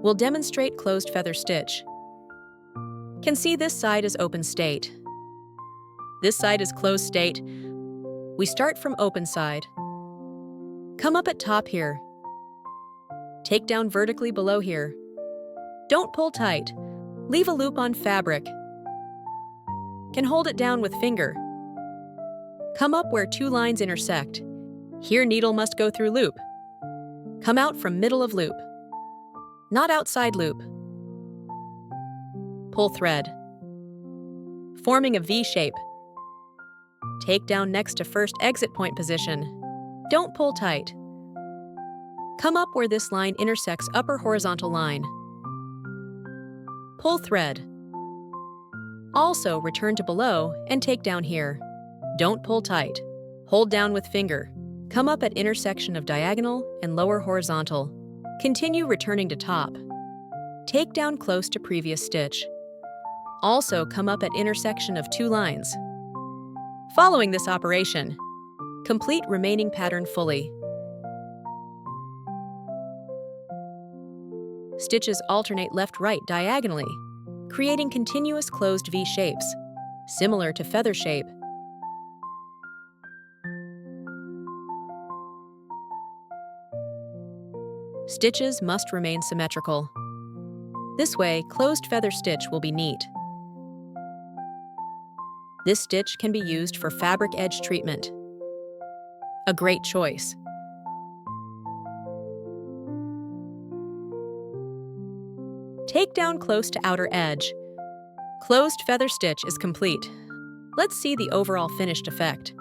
We'll demonstrate closed feather stitch. Can see this side is open state. This side is closed state. We start from open side. Come up at top here. Take down vertically below here. Don't pull tight. Leave a loop on fabric. Can hold it down with finger. Come up where two lines intersect. Here needle must go through loop. Come out from middle of loop. Not outside loop. Pull thread. Forming a V shape. Take down next to first exit point position. Don't pull tight. Come up where this line intersects upper horizontal line. Pull thread. Also return to below and take down here. Don't pull tight. Hold down with finger. Come up at intersection of diagonal and lower horizontal. Continue returning to top. Take down close to previous stitch. Also come up at intersection of two lines. Following this operation, complete remaining pattern fully. Stitches alternate left-right diagonally, creating continuous closed V shapes, similar to feather shape. Stitches must remain symmetrical. This way, closed feather stitch will be neat. This stitch can be used for fabric edge treatment. A great choice. Take down close to outer edge. Closed feather stitch is complete. Let's see the overall finished effect.